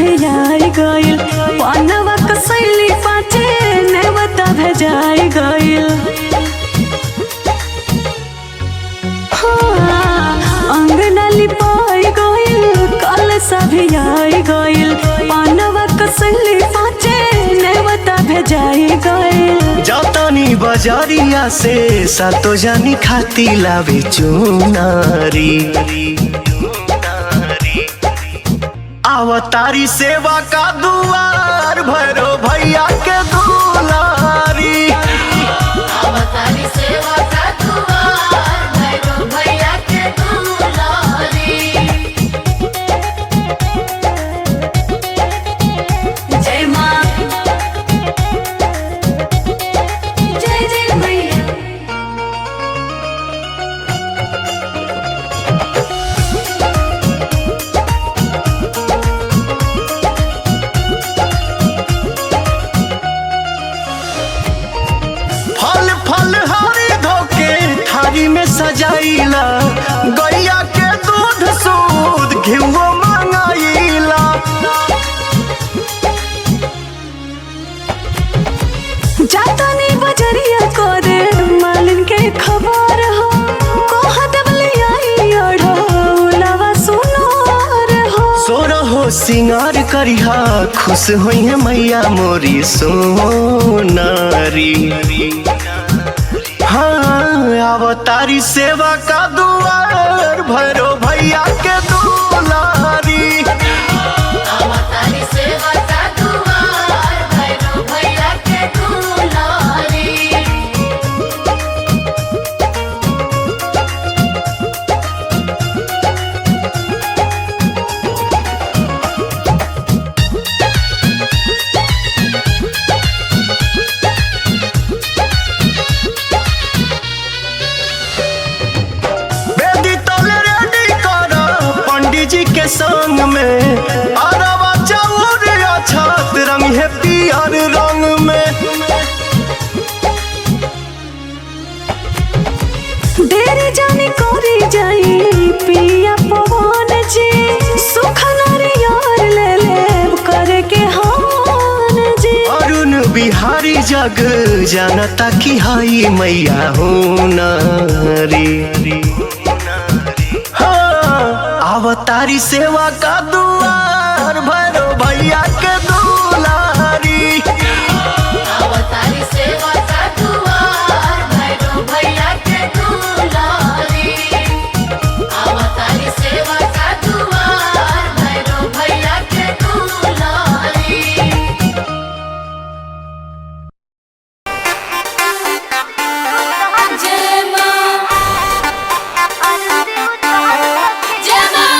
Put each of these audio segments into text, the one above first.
सभियाई गइल पानवा कसैली पाचे नेवता भेजाई गइल। अंगना लिपाई गइल कल सभियाई गइल पानवा कसैली पाचे नेवता भेजाई गइल। जातानी बजारिया से सातो जानी खाती लावे चुनारी। आवतारी सेवा का दुआर भैरो भैया के दुलारी। आवतारी सेवा का दुआर भैरो भैया के दुलारी। जय माँ जय जय मैया। फल फल हरी धोके थारी में सजाइला गैया के दूध सूद घिउओ मंगाइला। जातानी बजरिया करे मालिन के खबर हो कोहा दबले आई ओढ़ौलावा सुनोर हो। सोरा हो सिंगार करिहा खुश होई है मैया मोरी सोनारी। हाँ अवतारी सेवा का दुआर भैरो भैया के दुलारी। आवतारी सेवा का दुआर भैरो भैया के दुलारी। बेदी तोले रेडी करो पंडित जी के संग में अरवा चाउर अछत रंग है पियर रंग में। देरी जानी कोरी जाई पिया पवन जी सुख नारियर ले ले करे के हान जी। अरुण बिहारी जग जानता की हाई मैया हो नारी। हाँ अवतारी सेवा का दुआर भैरो भैया के दुलारी। आवतारी सेवा का दुआर भैरो भैया के दुलारी। आवतारी सेवा का दुआर भैरो भैया के दुलारी। जय माँ जय माँ।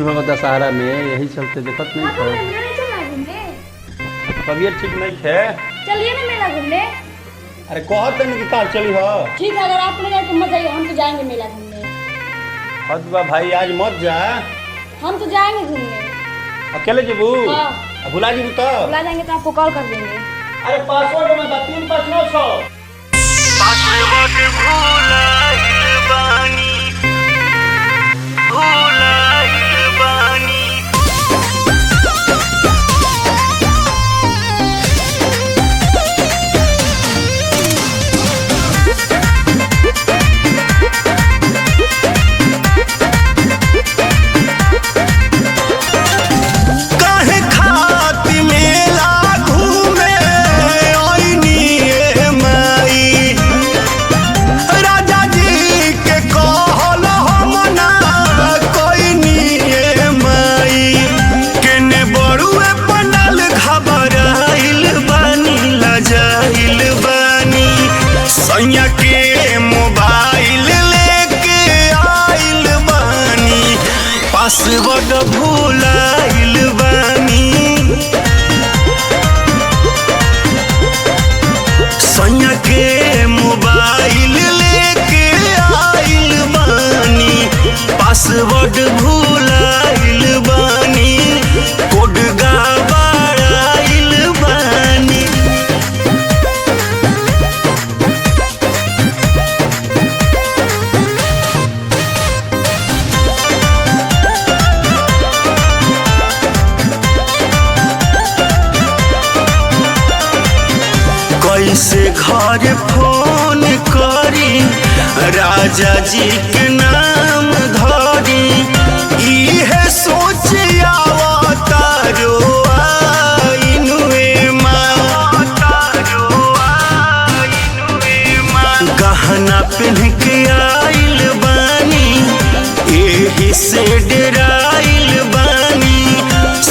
कुल होगा दशहरा में, यही चलते देखत नहीं था। तबीयत ठीक नहीं है। चलिए ना मेला घूमने। अरे कहते नहीं कि काल चली हो। ठीक है, अगर आप लोग तो मत जाइए, हम तो जाएंगे मेला घूमने। हदबा भाई आज मत जा। हम तो जाएंगे घूमने। अकेले जेबू? हाँ। भुला जेबू तो? बुला जाएंगे तो आपको कॉल कर देंगे। अरे पासवर्ड में 3596 पासवर्ड भुलाइल बानी, भुलाइल बानी। काहे खातिर मेला घूमे आइनी ए माई, राजा जी के कहल हम ना कोइनी ए माई। केने बड़ुए बनल घबराइल बानी, लजाइल बानी। सैया के मोबाइल लेके आइल बानी, पासवर्ड भुलाइल बानी। सैया के मोबाइल लेके आइल बानी, पासवर्ड भुलाइल बानी। कोड गड़बड़ाइल बानी। कैसे घर फोन करी, राजा जी के नाम धरी। इहे सोच आवतारो आइनुए माँ, गहना पहन के आइल बानी, एही से डराइल बानी।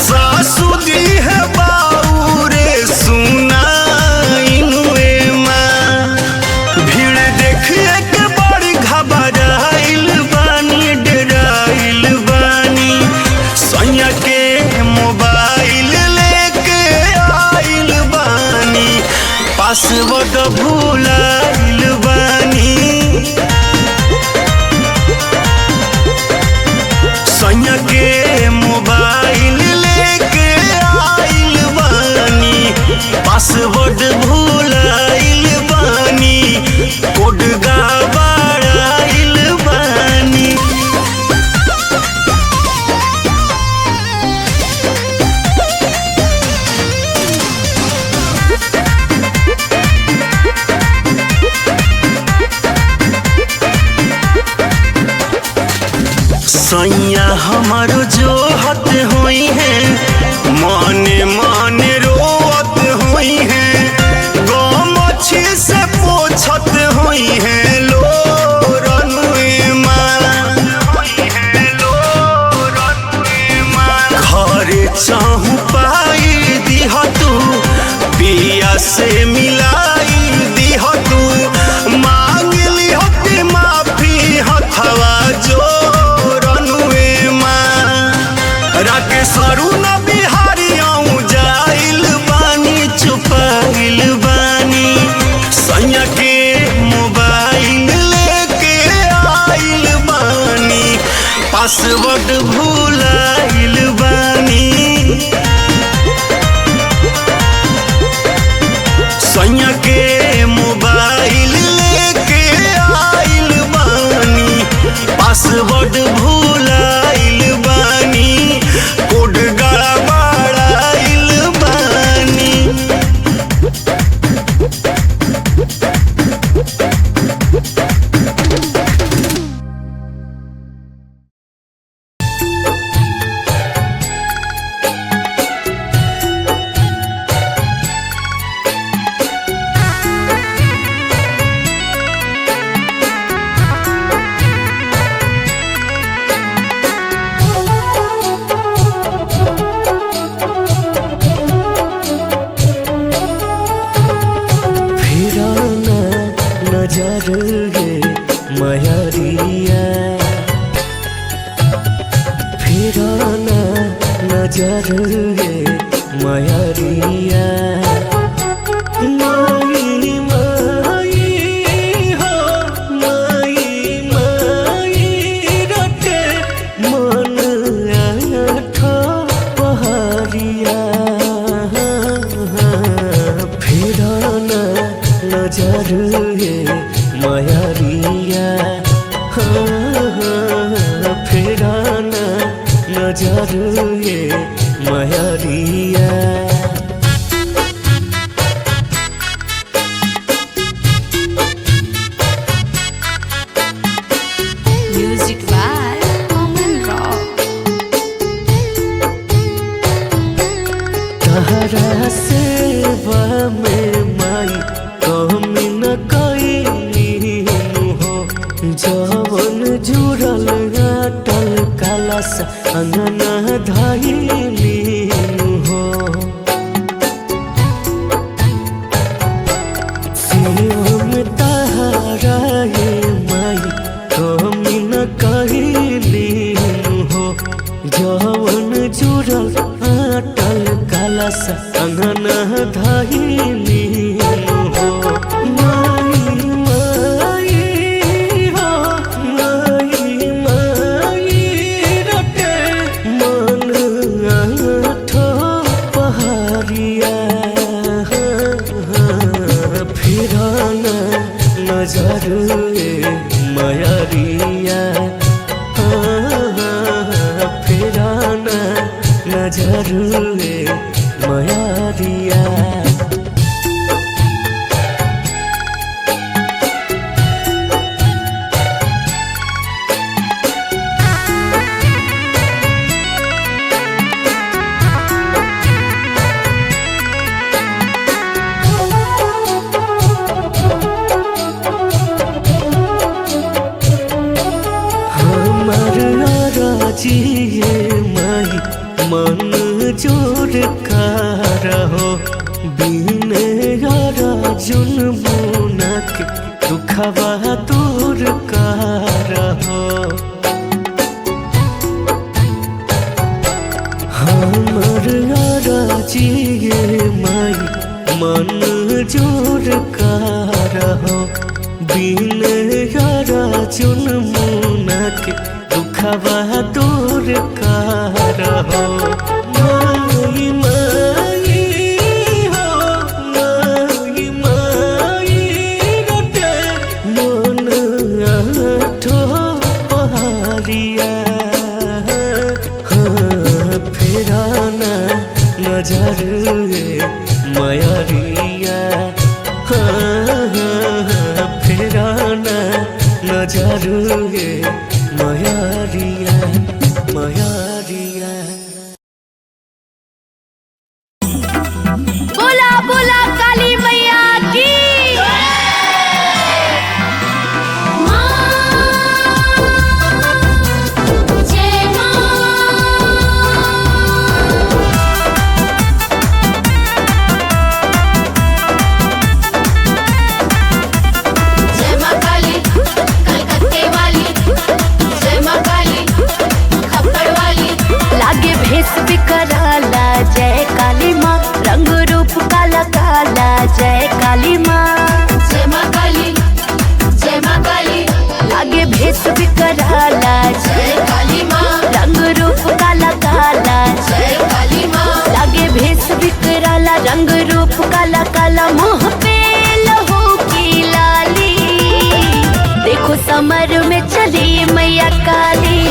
सासू दी है बाऊ रे सुनाइनुए माँ। भीड़ देखिए के बड़ी घबराइल बानी, डराइल बानी। सैया के मोबाइल लेके आइल बानी, पासवर्ड भुलाइल बानी। सैया के मोबाइल लेके आइल बानी, पासवर्ड भुलाइल बानी। कोड गड़बड़ाइल बानी। सैया हमारो जो हत हुई है, माने माने रोवत हुई है। गमछी से पोछत हुई है लोरनुए माँ। घरे चाहू पाई दिह तू, पिया से मिलाई दिह तू। मांग लिहत माफी हथवा जो राकेश अरुण बिहारी आऊं जाइल बानी, छुपाइल बानी। सैया के मोबाइल लेके आइल बानी, पासवर्ड भुलाइल बानी। सैया के मोबाइल लेके आइल बानी, पासवर्ड भुलाइल बानी। कोड गड़बड़ाइल बानी। मयरिया फिर नजर ये मयरिया माई माई हो माई माई रटे मन आठो पहाड़िया फिराना नजर ये मयरिया फिराना नजर ये मयरिया Music by Common Rock. तहरा सेवा में माई कमी न कईनी हो जवन जुड़ल अटल कलश अंगना धइनी हो शिवम तहरा ये माई कमी न कईनी हो जवन जुड़ल अटल कलश अंगना धइनी हो माई माई हो माई माई रटे मन आठो पहाड़िया फिराना नजर ये मयरिया फिराना नजर ये मयरिया हमार राजिए माई मन जोड़ कर हो बिने राजुन मुना के दुखवा दूर कर हो हमार राजिए माई मन जोड़ कर हो बिने राजुन मुना के दुखवा दूर कर हो माई माई हो माई माई रटे मन आठो पहाड़िया फिराना नजर ये मयरिया फिराना नजर ये मयरिया मयरिया बोला बोला काली मैया की जय मां काली कलकत्ते वाली जय मां काली खप्पड़ वाली लागे भेस बिकराला जय काली माँ रंग रूप काला काला जय काली माँ जय माँ काली लागे भेस बिकराला जय काली माँ रंग रूप काला काला जय काली माँ लागे भेस बिकराला रंग रूप काला काला मुँह पे लहू की लाली देखो समर में चली मैया काली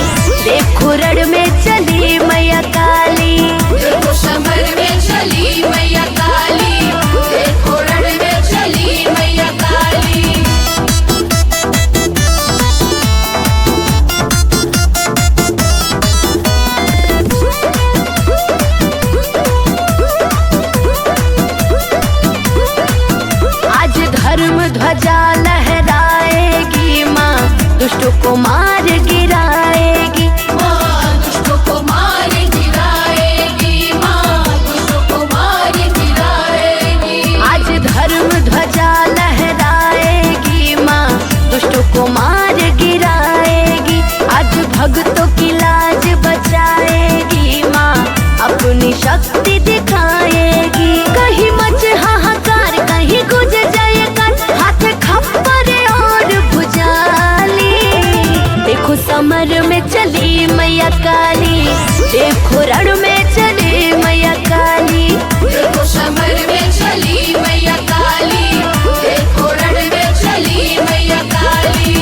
देखो रण में चली मैया काली देखो समर में चली मैया काली देखो रण में चली मैया काली आज धर्म ध्वजा लहराएगी माँ दुष्टों को मार गिराएगी देखो रण में चले मैया काली, देखो समर में चली मैया काली, देखो रण में चली मैया काली।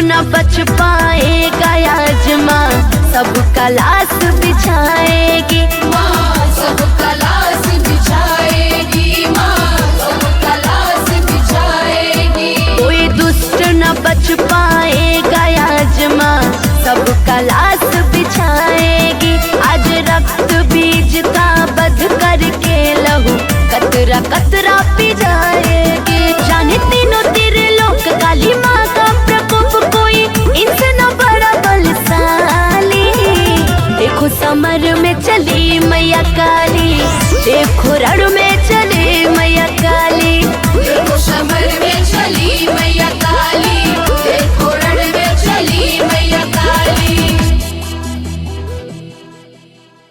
न बच पाएगा आजमा, सबका लाश बिछाएगी माँ, सबका लाश बिछाएगी माँ, सबका लाश बिछाएगी। कोई दुष्ट न बच पाएगा आजमा, सबका लाश